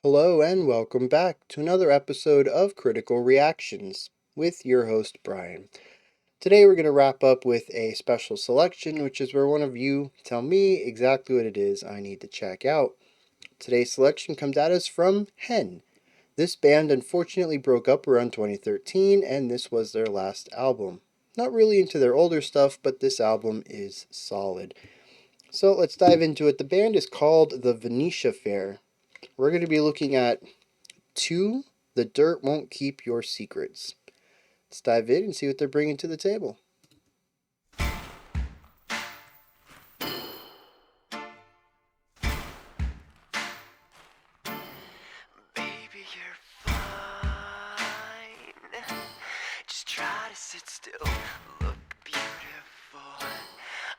Hello and welcome back to another episode of Critical Reactions with your host Bryan. Today we're going to wrap up with a special selection, which is where one of you tell me exactly what it is I need to check out. Today's selection comes at us from Hen. This band unfortunately broke up around 2013 and this was their last album. Not really into their older stuff, but this album is solid. So let's dive into it. The band is called the Venetia Fair. We're going to be looking at 2, The Dirt Won't Keep Your Secrets. Let's dive in and see what they're bringing to the table. Baby, you're fine. Just try to sit still, look beautiful.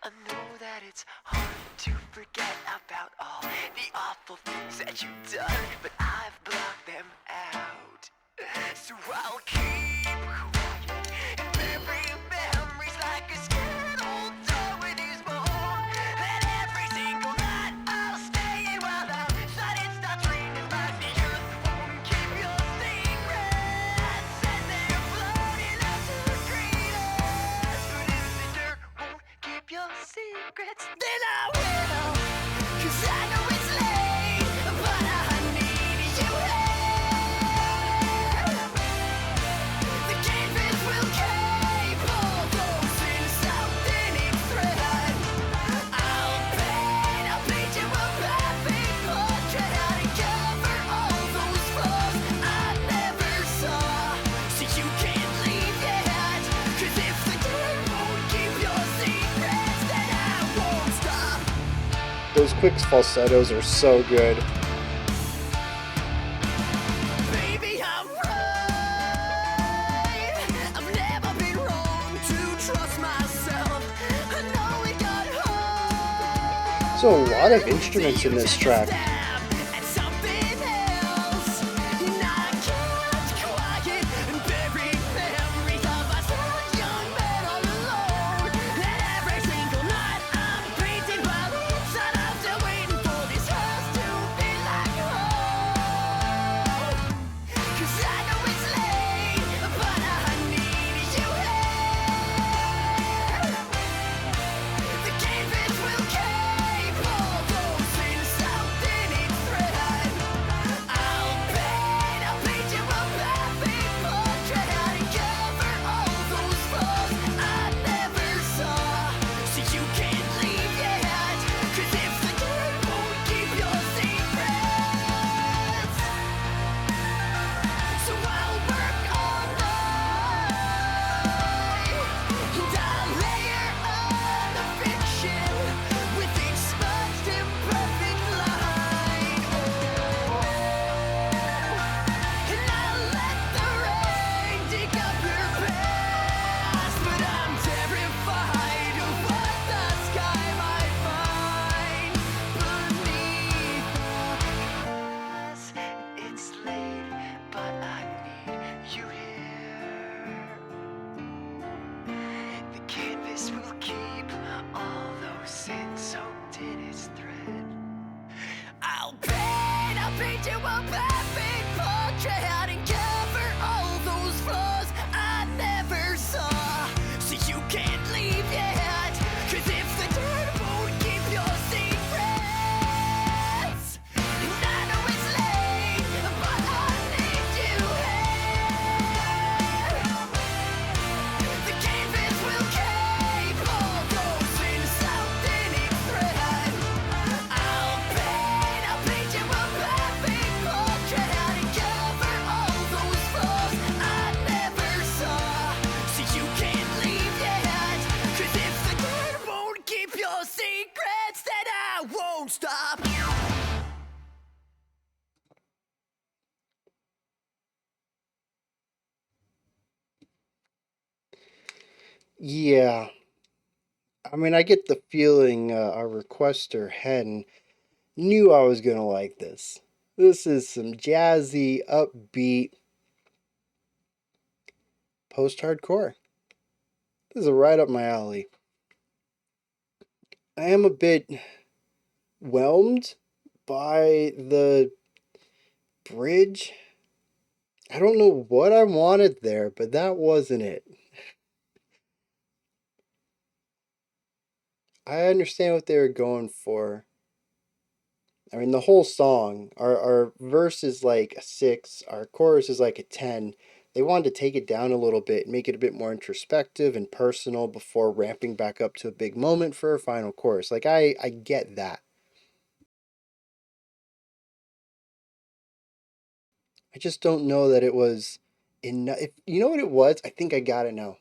I know that it's hard to forget about all the awful things that you've done, but I've blocked them out. So I'll keep quiet and bury memories like a scared old dog with his bone. And every single night I'll stay while outside and start dreaming like the earth won't keep your secrets. And they're floating out to greet us. But if the dirt won't keep your secrets, then I will. 'Cause I know it's late, but I need you here. The canvas will keep all those things out in its thread. I'll paint you a perfect portrait and cover all those flaws I never saw. So you can't leave yet. 'Cause if the dirt won't keep your secrets, then I won't stop. Those quick falsettos are so good. Baby, I'm right. I've never been wrong to trust myself. I know it got hard. So a lot of instruments in this track. And something else. And I can't quiet and bury memories of us young men all alone. And every single night I'm painting while inside I'm still waiting for this house to be like home. 'Cause I know it's late, but I need you here. The canvas will keep all those things out in its thread. I'll paint you a perfect portrait and cover all those flaws I never saw. So you can't leave yet. 'Cause if the dirt won't keep your secrets, so I'll work all night. And I'll layer on the fiction with each smudged imperfect line. And I'll let the rain dig up your past. But I'm terrified of what the sky might find beneath the glass. It's late, but I need you here. The canvas will keep all those sins soaked in its thread. I'll paint you a perfect portrait and cover all those flaws I never saw. So you can't leave yet. 'Cause if the dirt won't keep your secrets, and I know it's late, but I need you here. The canvas will keep all those things out in its thread. I'll paint you a perfect portrait and cover all those flaws I never saw. So you can't leave yet. 'Cause if the dirt won't keep your secrets, then I won't stop. Yeah, I get the feeling our requester, Hen, knew I was going to like this. This is some jazzy, upbeat, post-hardcore. This is right up my alley. I am a bit whelmed by the Bridge. I don't know what I wanted there, but that wasn't it. I understand what they were going for. I mean, the whole song, our verse is like a 6, our chorus is like a 10. They wanted to take it down a little bit, make it a bit more introspective and personal before ramping back up to a big moment for a final chorus. Like, I get that. I just don't know that it was enough. If you know what it was, I think I got it now.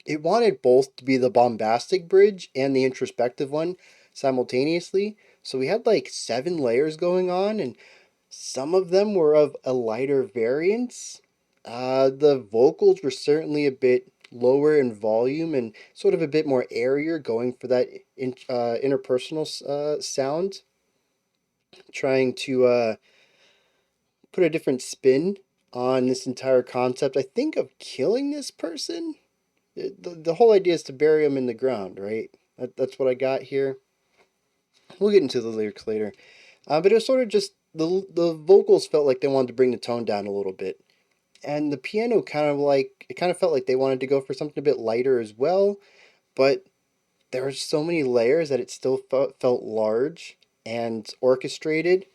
It wanted both to be the bombastic bridge and the introspective one simultaneously. So we had like 7 layers going on, and some of them were of a lighter variance. The vocals were certainly a bit lower in volume and sort of a bit more airier, going for that interpersonal sound, trying to put a different spin on this entire concept. I think of killing this person. The whole idea is to bury him in the ground, right? That's what I got here. We'll get into the lyrics later. But it was sort of just the vocals felt like they wanted to bring the tone down a little bit, and the piano kind of felt like they wanted to go for something a bit lighter as well. But there were so many layers that it still felt large and orchestrated,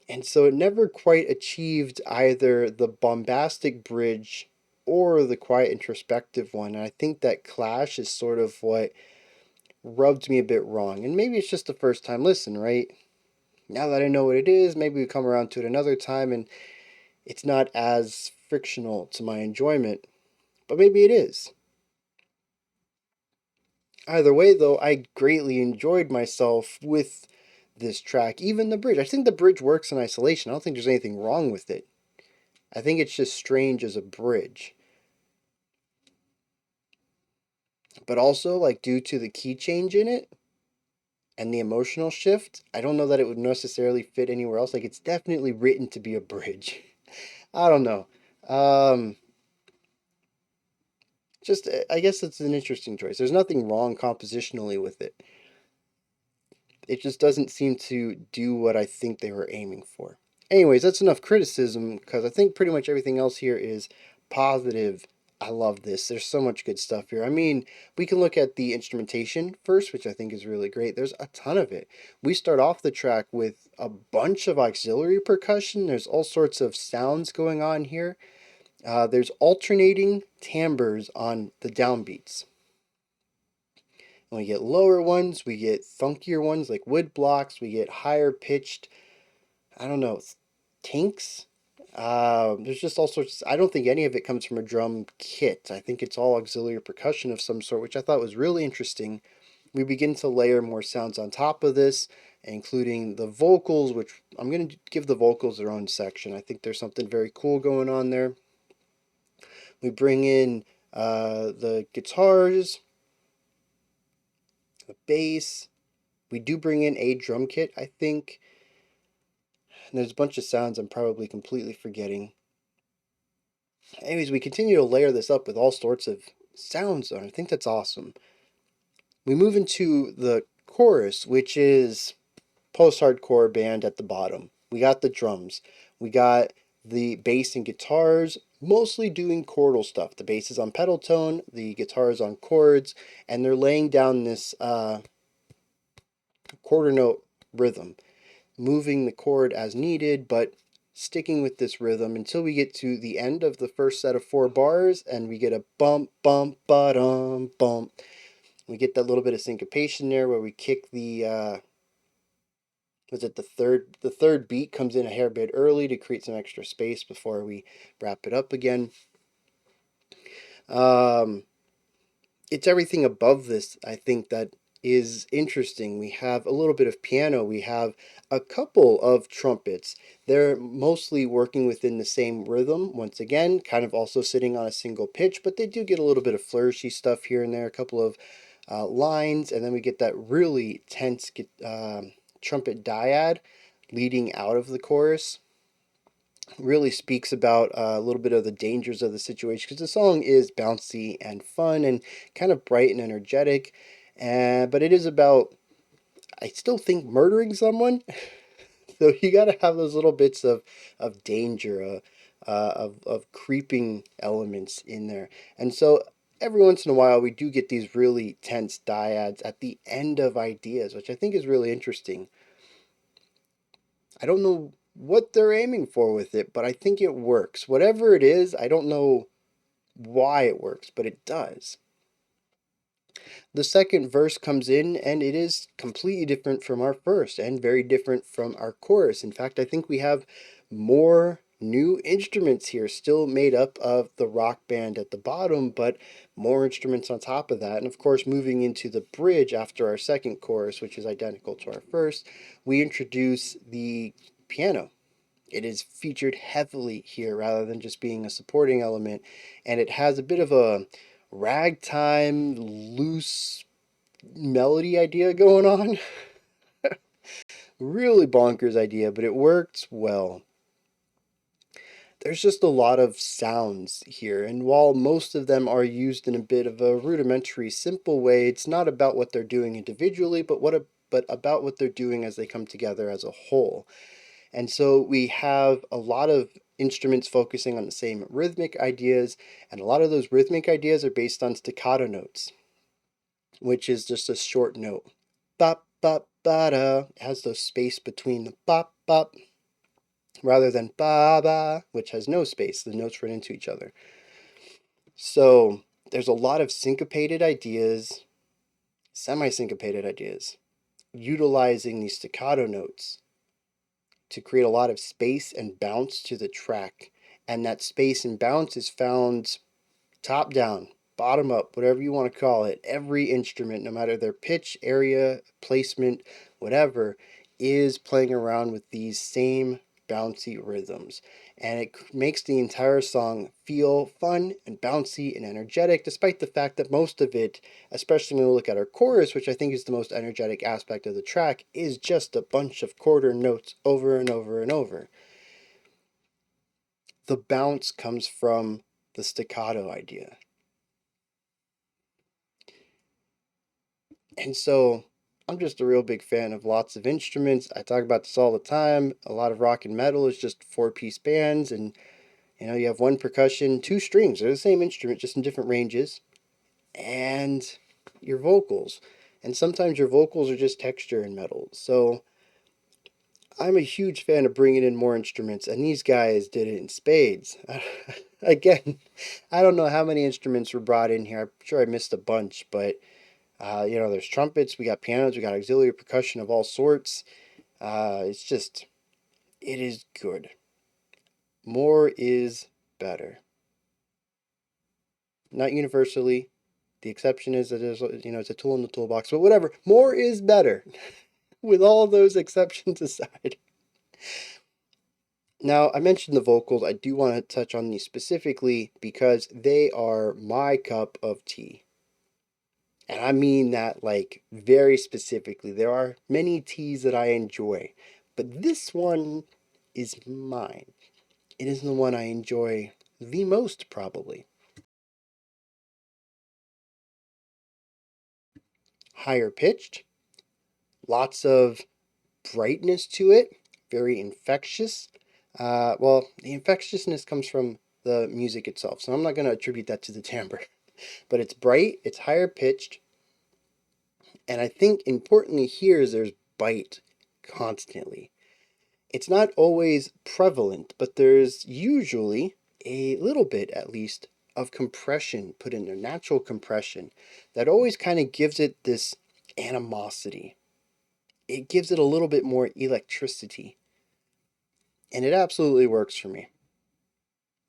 and so it never quite achieved either the bombastic bridge or the quiet introspective one. And I think that clash is sort of what rubbed me a bit wrong. And maybe it's just the first time listen, right? Now that I know what it is, maybe we come around to it another time and it's not as frictional to my enjoyment, but maybe it is. Either way, though, I greatly enjoyed myself with this track, even the bridge. I think the bridge works in isolation. I don't think there's anything wrong with it. I think it's just strange as a bridge. But also, like, due to the key change in it and the emotional shift, I don't know that it would necessarily fit anywhere else. Like, it's definitely written to be a bridge. I don't know. Um, just, I guess it's an interesting choice. There's nothing wrong compositionally with it. It just doesn't seem to do what I think they were aiming for. Anyways, that's enough criticism because I think pretty much everything else here is positive. I love this. There's so much good stuff here. I mean, we can look at the instrumentation first, which I think is really great. There's a ton of it. We start off the track with a bunch of auxiliary percussion. There's all sorts of sounds going on here. There's alternating timbres on the downbeats. When we get lower ones, we get funkier ones like wood blocks. We get higher pitched, I don't know, tinks. There's just all sorts. I don't think any of it comes from a drum kit. I think it's all auxiliary percussion of some sort, which I thought was really interesting. We begin to layer more sounds on top of this, including the vocals, which I'm going to give the vocals their own section. I think there's something very cool going on there. We bring in the guitars, the bass. We do bring in a drum kit, I think. And there's a bunch of sounds I'm probably completely forgetting. Anyways, we continue to layer this up with all sorts of sounds, and I think that's awesome. We move into the chorus, which is post-hardcore band at the bottom. We got the drums. We got the bass and guitars, mostly doing chordal stuff. The bass is on pedal tone, the guitar is on chords, and they're laying down this quarter note rhythm, moving the chord as needed, but sticking with this rhythm until we get to the end of the first set of 4 bars and we get a bump, bump, ba-dum, bump. We get that little bit of syncopation there where we kick the was it the third beat comes in a hair bit early to create some extra space before we wrap it up again. Um, it's everything above this, I think, that is interesting. We have a little bit of piano. We have a couple of trumpets. They're mostly working within the same rhythm, once again, kind of also sitting on a single pitch, but they do get a little bit of flourishy stuff here and there, a couple of lines, and then we get that really tense trumpet dyad leading out of the chorus. Really speaks about a little bit of the dangers of the situation because the song is bouncy and fun and kind of bright and energetic, but it is about, I still think, murdering someone. So you got to have those little bits of danger, of creeping elements in there. And so every once in a while, we do get these really tense dyads at the end of ideas, which I think is really interesting. I don't know what they're aiming for with it, but I think it works. Whatever it is, I don't know why it works, but it does. The second verse comes in and it is completely different from our first and very different from our chorus. In fact, I think we have more new instruments here, still made up of the rock band at the bottom, but more instruments on top of that. And of course, moving into the bridge after our second chorus, which is identical to our first, we introduce the piano. It is featured heavily here rather than just being a supporting element, and it has a bit of a ragtime, loose melody idea going on. Really bonkers idea, but it works well. There's just a lot of sounds here, and while most of them are used in a bit of a rudimentary, simple way, it's not about what they're doing individually, but about what they're doing as they come together as a whole. And so we have a lot of instruments focusing on the same rhythmic ideas, and a lot of those rhythmic ideas are based on staccato notes, which is just a short note. Bop, bop, ba da. It has the space between the bop, bop, rather than ba, ba, which has no space. The notes run into each other. So there's a lot of syncopated ideas, semi syncopated ideas, utilizing these staccato notes to create a lot of space and bounce to the track. And that space and bounce is found top down, bottom up, whatever you want to call it. Every instrument, no matter their pitch, area, placement, whatever, is playing around with these same bouncy rhythms. And it makes the entire song feel fun and bouncy and energetic, despite the fact that most of it, especially when we look at our chorus, which I think is the most energetic aspect of the track, is just a bunch of quarter notes over and over and over. The bounce comes from the staccato idea. And so I'm just a real big fan of lots of instruments. I talk about this all the time. A lot of rock and metal is just four-piece bands, and you have one percussion, two strings. They're the same instrument, just in different ranges, and your vocals. And sometimes your vocals are just texture in metal. So I'm a huge fan of bringing in more instruments, and these guys did it in spades. Again, I don't know how many instruments were brought in here. I'm sure I missed a bunch, but there's trumpets, we got pianos, we got auxiliary percussion of all sorts. It is good. More is better. Not universally. The exception is that it's a tool in the toolbox, but whatever. More is better. With all those exceptions aside. Now, I mentioned the vocals. I do want to touch on these specifically because they are my cup of tea. And I mean that like very specifically. There are many teas that I enjoy, but this one is mine. It is the one I enjoy the most, probably. Higher pitched, lots of brightness to it, very infectious. The infectiousness comes from the music itself, so I'm not going to attribute that to the timbre. But it's bright, it's higher pitched, and I think importantly here is there's bite constantly. It's not always prevalent, but there's usually a little bit, at least, of compression put in there, natural compression, that always kind of gives it this animosity. It gives it a little bit more electricity, and it absolutely works for me.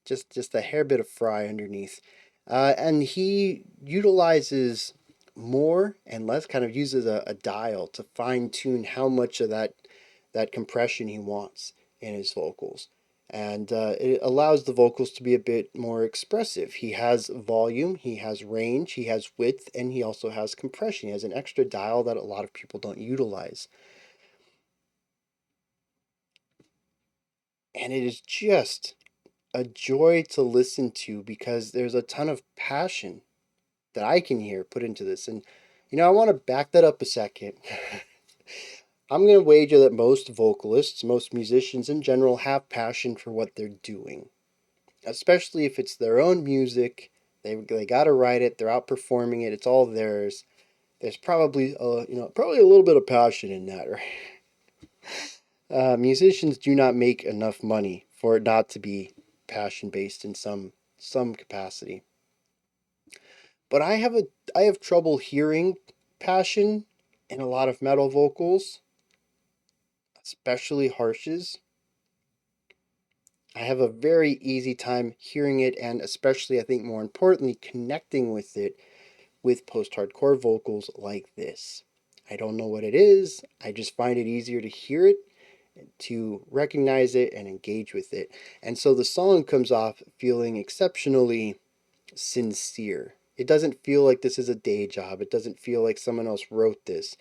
Just a hair bit of fry underneath. And he utilizes more and less, kind of uses a dial to fine tune how much of that compression he wants in his vocals. And it allows the vocals to be a bit more expressive. He has volume, he has range, he has width, and he also has compression. He has an extra dial that a lot of people don't utilize. And it is just a joy to listen to because there's a ton of passion that I can hear put into this. And I want to back that up a second. I'm going to wager that most vocalists, most musicians in general, have passion for what they're doing, especially if it's their own music. They got to write it. They're out performing it. It's all theirs. There's probably probably a little bit of passion in that, right? Musicians do not make enough money for it not to be passion based in some capacity. But I have trouble hearing passion in a lot of metal vocals, especially harshes. I have a very easy time hearing it, and especially, I think more importantly, connecting with it with post-hardcore vocals like this. I don't know what it is. I just find it easier to hear it, to recognize it, and engage with it. And so the song comes off feeling exceptionally sincere. It doesn't feel like this is a day job. It doesn't feel like someone else wrote this.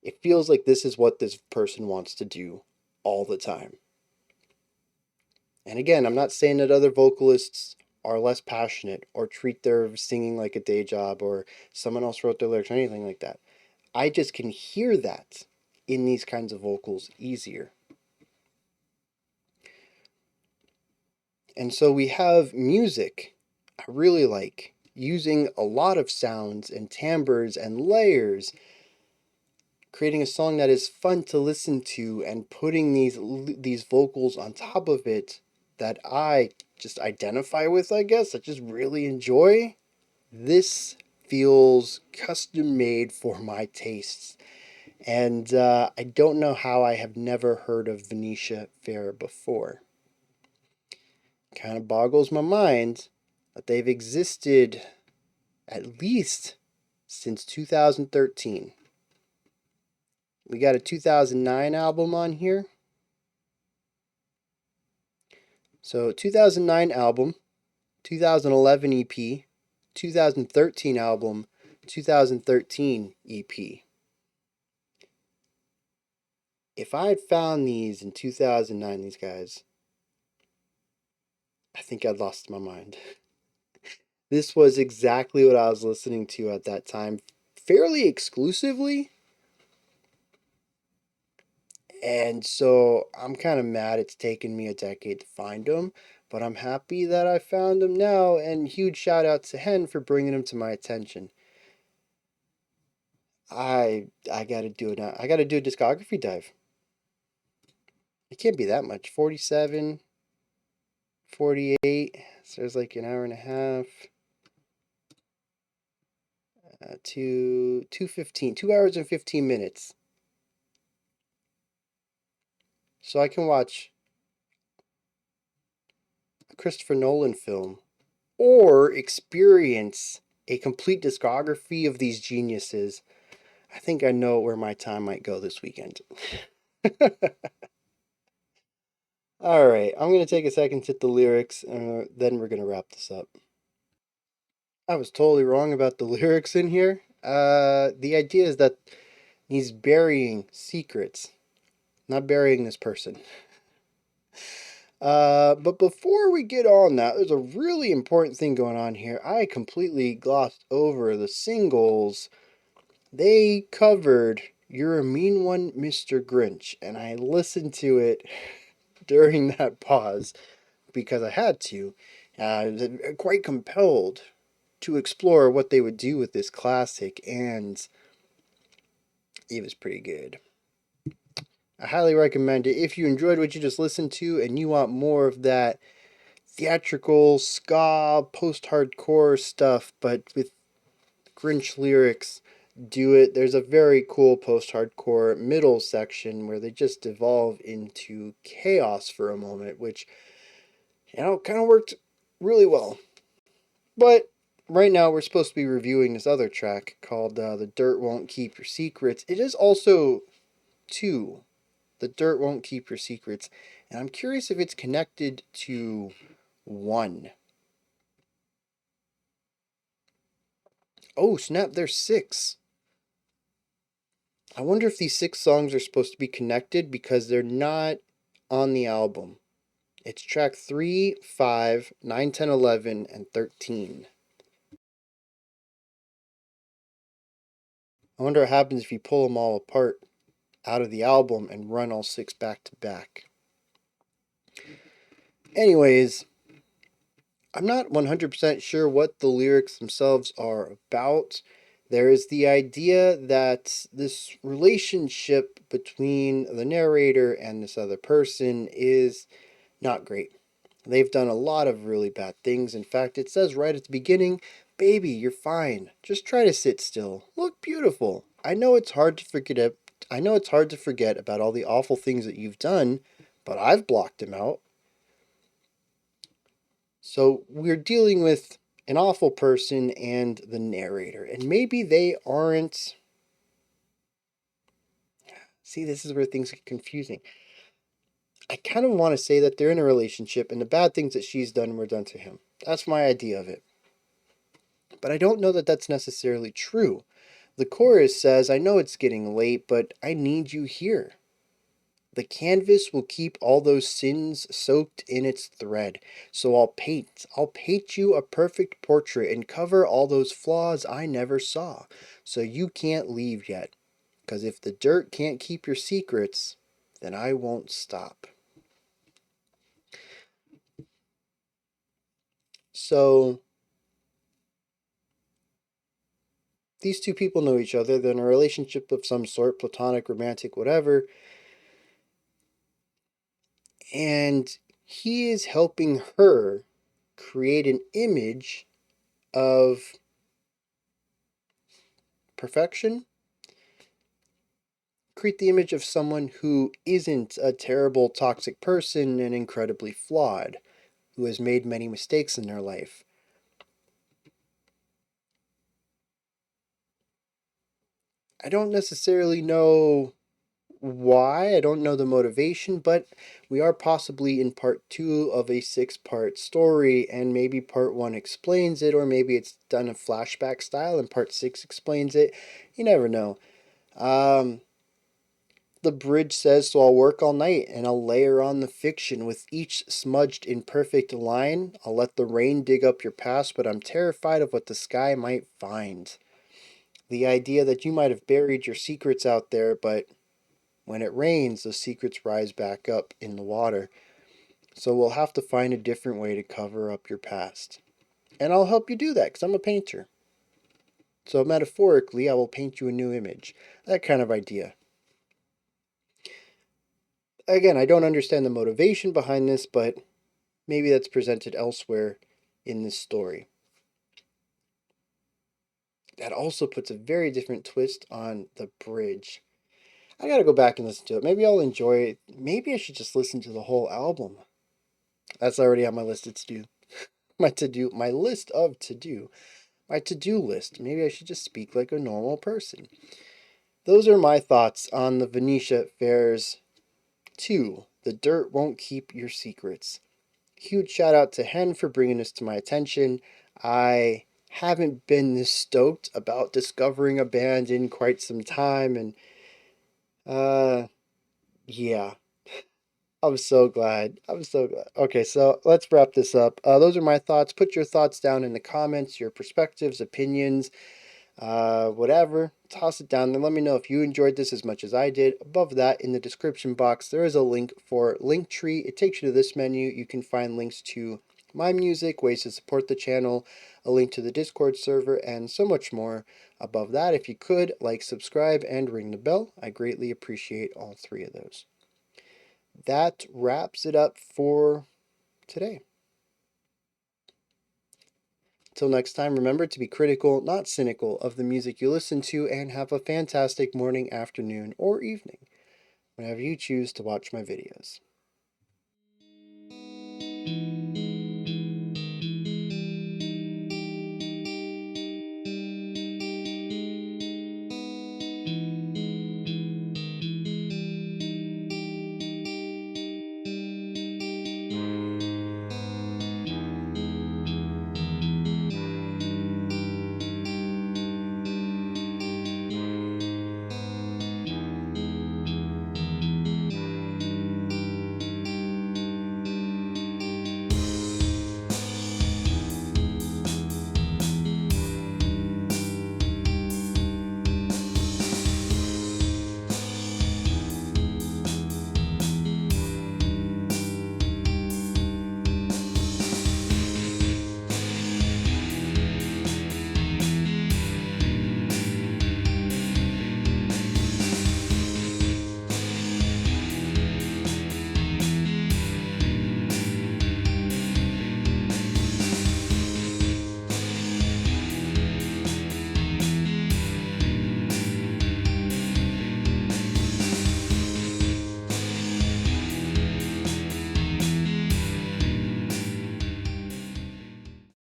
It feels like this is what this person wants to do all the time. And again, I'm not saying that other vocalists are less passionate or treat their singing like a day job or someone else wrote their lyrics or anything like that. I just can hear that in these kinds of vocals easier. And so we have music I really like, using a lot of sounds and timbres and layers, creating a song that is fun to listen to and putting these vocals on top of it that I just identify with, I guess, I just really enjoy. This feels custom made for my tastes. And I don't know how I have never heard of Venetia Fair before. Kind of boggles my mind that they've existed at least since 2013. We got a 2009 album on here. So 2009 album, 2011 EP, 2013 album, 2013 EP. If I had found these in 2009, these guys, I think I'd lost my mind. This was exactly what I was listening to at that time, fairly exclusively. And so I'm kind of mad it's taken me a decade to find them, but I'm happy that I found them now. And huge shout out to Hen for bringing them to my attention. I gotta do it now. I gotta do a discography dive. It can't be that much. 47, 48. So there's like an hour and a half. 2:15, 2 hours and 15 minutes. So I can watch a Christopher Nolan film or experience a complete discography of these geniuses. I think I know where my time might go this weekend. All right, I'm going to take a second to hit the lyrics, then we're going to wrap this up. I was totally wrong about the lyrics in here. The idea is that he's burying secrets, not burying this person. But before we get on that, there's a really important thing going on here. I completely glossed over the singles. They covered You're a Mean One, Mr. Grinch, and I listened to it during that pause because I had to. I was quite compelled to explore what they would do with this classic, and it was pretty good. I highly recommend it if you enjoyed what you just listened to and you want more of that theatrical, ska, post hardcore stuff, but with Grinch lyrics. Do it. There's a very cool post hardcore middle section where they just devolve into chaos for a moment, which, kind of worked really well. But right now we're supposed to be reviewing this other track called The Dirt Won't Keep Your Secrets. It is also two. The Dirt Won't Keep Your Secrets. And I'm curious if it's connected to one. Oh, snap, there's six. I wonder if these six songs are supposed to be connected because they're not on the album. It's track 3, 5, 9, 10, 11, and 13. I wonder what happens if you pull them all apart. out of the album and run all 6 back to back. Anyways, I'm not 100% sure what the lyrics themselves are about. There is the idea that this relationship between the narrator and this other person is not great. They've done a lot of really bad things. In fact, it says right at the beginning, "Baby, you're fine. Just try to sit still. Look beautiful. I know it's hard to forget. I know it's hard to forget about all the awful things that you've done, but I've blocked them out." So we're dealing with an awful person and the narrator, and maybe they aren't. See, this is where things get confusing. I kind of want to say that they're in a relationship and the bad things that she's done were done to him. That's my idea of it. But I don't know that that's necessarily true. The chorus says, "I know it's getting late, but I need you here. The canvas will keep all those sins soaked in its thread. So I'll paint you a perfect portrait and cover all those flaws I never saw. So you can't leave yet. 'Cause if the dirt can't keep your secrets, then I won't stop." So these two people know each other. They're in a relationship of some sort, platonic, romantic, whatever. And he is helping her create an image of perfection, create the image of someone who isn't a terrible, toxic person and incredibly flawed, who has made many mistakes in their life. I don't necessarily know why, I don't know the motivation, but we are possibly in part 2 of a 6-part story, and maybe part 1 explains it, or maybe it's done in flashback style and part 6 explains it. You never know. The bridge says, "So I'll work all night and I'll layer on the fiction with each smudged imperfect line. I'll let the rain dig up your past, but I'm terrified of what the sky might find." The idea that you might have buried your secrets out there, but when it rains, those secrets rise back up in the water. So we'll have to find a different way to cover up your past. And I'll help you do that because I'm a painter. So metaphorically, I will paint you a new image. That kind of idea. Again, I don't understand the motivation behind this, but maybe that's presented elsewhere in this story. That also puts a very different twist on the bridge. I gotta go back and listen to it. Maybe I'll enjoy it. Maybe I should just listen to the whole album. That's already on my list of to do. My list of to do. My to do list. Maybe I should just speak like a normal person. Those are my thoughts on the Venetia Fairs 2. The Dirt Won't Keep Your Secrets. Huge shout out to Hen for bringing this to my attention. I haven't been this stoked about discovering a band in quite some time, and yeah, I'm so glad. I'm so glad. Okay, so let's wrap this up. Those are my thoughts. Put your thoughts down in the comments, your perspectives, opinions, whatever. Toss it down there. Let me know if you enjoyed this as much as I did. Above that, in the description box, there is a link for Linktree. It takes you to this menu. You can find links to my music, ways to support the channel, a link to the Discord server, and so much more. Above that, if you could, like, subscribe, and ring the bell. I greatly appreciate all 3 of those. That wraps it up for today. Till next time, remember to be critical, not cynical, of the music you listen to, and have a fantastic morning, afternoon, or evening whenever you choose to watch my videos.